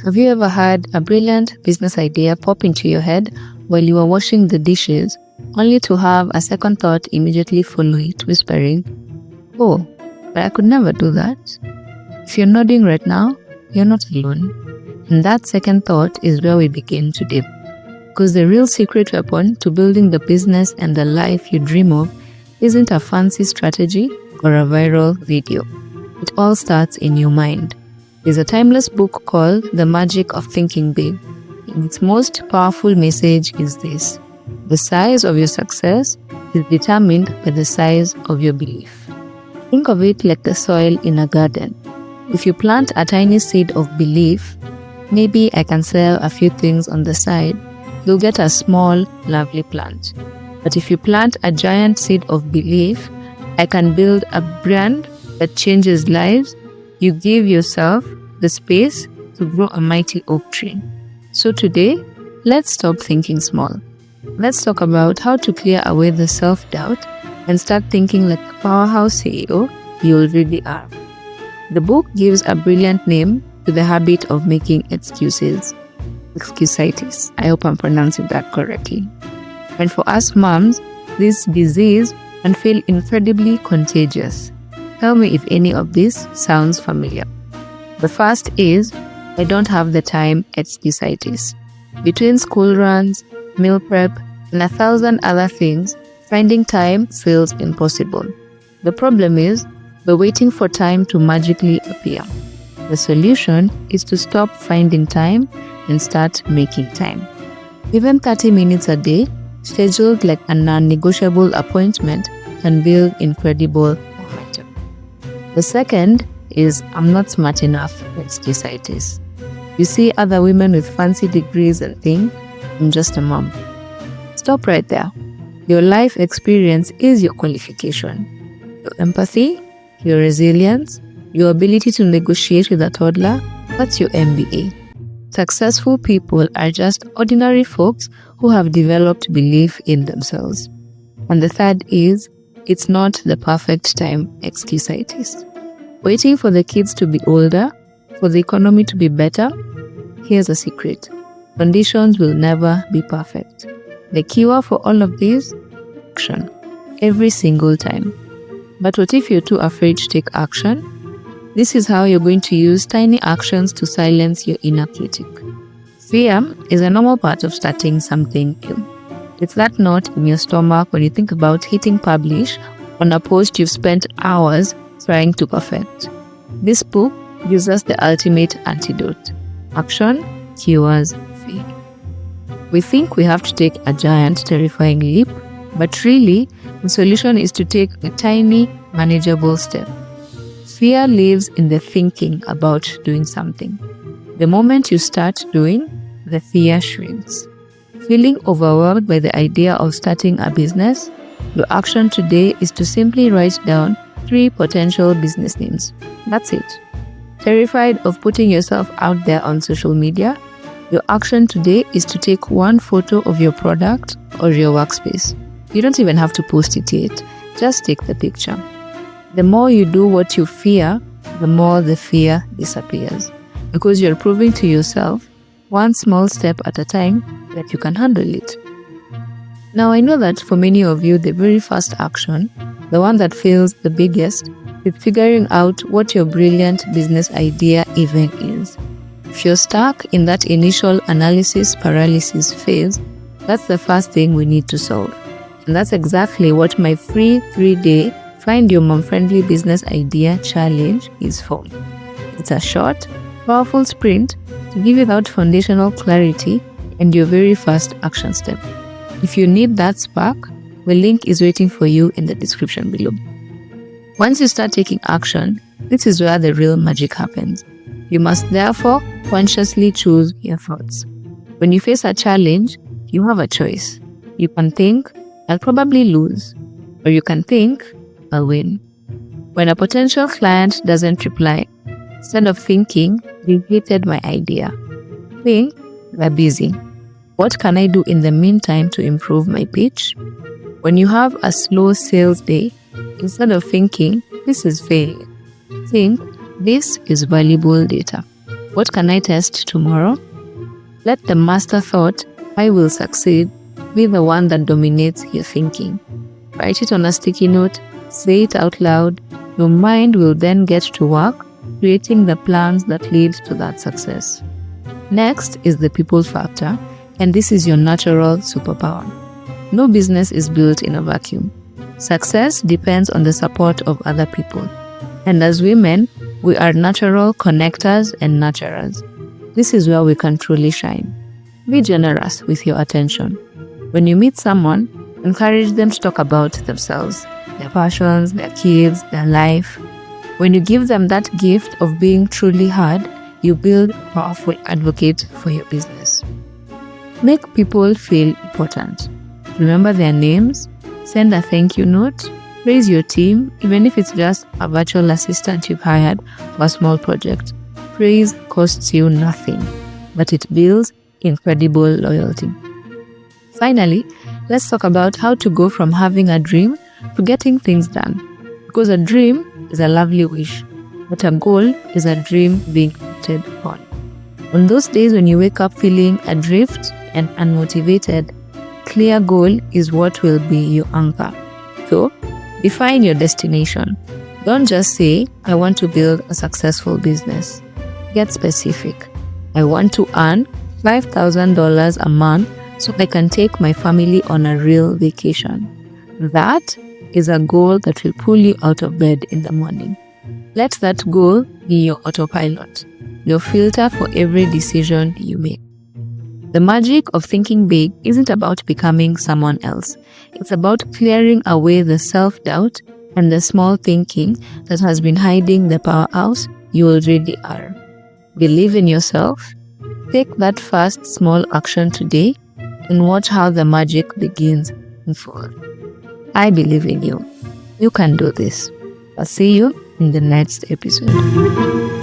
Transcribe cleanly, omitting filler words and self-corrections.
Have you ever had a brilliant business idea pop into your head while you were washing the dishes, only to have a second thought immediately follow it, whispering, "Oh, but I could never do that"? If you're nodding right now, you're not alone. And that second thought is where we begin today. Because the real secret weapon to building the business and the life you dream of isn't a fancy strategy or a viral video. It all starts in your mind. There's a timeless book called The Magic of Thinking Big. And its most powerful message is this: the size of your success is determined by the size of your belief. Think of it like the soil in a garden. If you plant a tiny seed of belief, maybe I can sell a few things on the side, you'll get a small, lovely plant. But if you plant a giant seed of belief, I can build a brand that changes lives, you give yourself the space to grow a mighty oak tree. So today, let's stop thinking small. Let's talk about how to clear away the self-doubt and start thinking like the powerhouse CEO you already are. The book gives a brilliant name to the habit of making excuses. Excusitis. I hope I'm pronouncing that correctly. And for us moms, this disease can feel incredibly contagious. Tell me if any of this sounds familiar. The first is, I don't have the time excusitis. Between school runs, meal prep, and 1,000 other things, finding time feels impossible. The problem is, we're waiting for time to magically appear. The solution is to stop finding time and start making time. Even 30 minutes a day, scheduled like a non-negotiable appointment, can build incredible momentum. The second is, I'm not smart enough excusitis. You see other women with fancy degrees and think, I'm just a mom. Stop right there. Your life experience is your qualification. Your empathy, your resilience, your ability to negotiate with a toddler, that's your MBA. Successful people are just ordinary folks who have developed belief in themselves. And the third is, it's not the perfect time excusitis. Waiting for the kids to be older, for the economy to be better. Here's a secret. Conditions will never be perfect. The cure for all of this? Action. Every single time. But what if you're too afraid to take action? This is how you're going to use tiny actions to silence your inner critic. Fear is a normal part of starting something new. It's that knot in your stomach when you think about hitting publish on a post you've spent hours trying to perfect. This book gives us the ultimate antidote. Action cures fear. We think we have to take a giant, terrifying leap, but really, the solution is to take a tiny, manageable step. Fear lives in the thinking about doing something. The moment you start doing, the fear shrinks. Feeling overwhelmed by the idea of starting a business? Your action today is to simply write down 3 potential business names. That's it. Terrified of putting yourself out there on social media? Your action today is to take 1 photo of your product or your workspace. You don't even have to post it yet. Just take the picture. The more you do what you fear, the more the fear disappears. Because you're proving to yourself, 1 small step at a time, that you can handle it. Now I know that for many of you, the very first action, the one that feels the biggest, is figuring out what your brilliant business idea even is. If you're stuck in that initial analysis paralysis phase, that's the first thing we need to solve. And that's exactly what my free 3-day Find Your Mom-Friendly Business Idea Challenge is for. It's a short, powerful sprint to give you that foundational clarity and your very first action step. If you need that spark, the link is waiting for you in the description below. Once you start taking action, this is where the real magic happens. You must therefore consciously choose your thoughts. When you face a challenge, you have a choice. You can think, I'll probably lose, or you can think, I'll win. When a potential client doesn't reply, instead of thinking, they hated my idea, think, they're busy. What can I do in the meantime to improve my pitch? When you have a slow sales day, instead of thinking, this is failure, think, this is valuable data. What can I test tomorrow? Let the master thought, I will succeed, be the one that dominates your thinking. Write it on a sticky note, say it out loud. Your mind will then get to work, creating the plans that lead to that success. Next is the people factor, and this is your natural superpower. No business is built in a vacuum. Success depends on the support of other people. And as women, we are natural connectors and nurturers. This is where we can truly shine. Be generous with your attention. When you meet someone, encourage them to talk about themselves, their passions, their kids, their life. When you give them that gift of being truly heard, you build a powerful advocate for your business. Make people feel important. Remember their names, send a thank you note, praise your team, even if it's just a virtual assistant you've hired for a small project. Praise costs you nothing, but it builds incredible loyalty. Finally, let's talk about how to go from having a dream to getting things done. Because a dream is a lovely wish, but a goal is a dream being acted upon. On those days when you wake up feeling adrift and unmotivated, clear goal is what will be your anchor. So, define your destination. Don't just say, I want to build a successful business. Get specific. I want to earn $5,000 a month so I can take my family on a real vacation. That is a goal that will pull you out of bed in the morning. Let that goal be your autopilot, your filter for every decision you make. The magic of thinking big isn't about becoming someone else. It's about clearing away the self-doubt and the small thinking that has been hiding the powerhouse you already are. Believe in yourself, take that first small action today, and watch how the magic begins to unfold. I believe in you. You can do this. I'll see you in the next episode.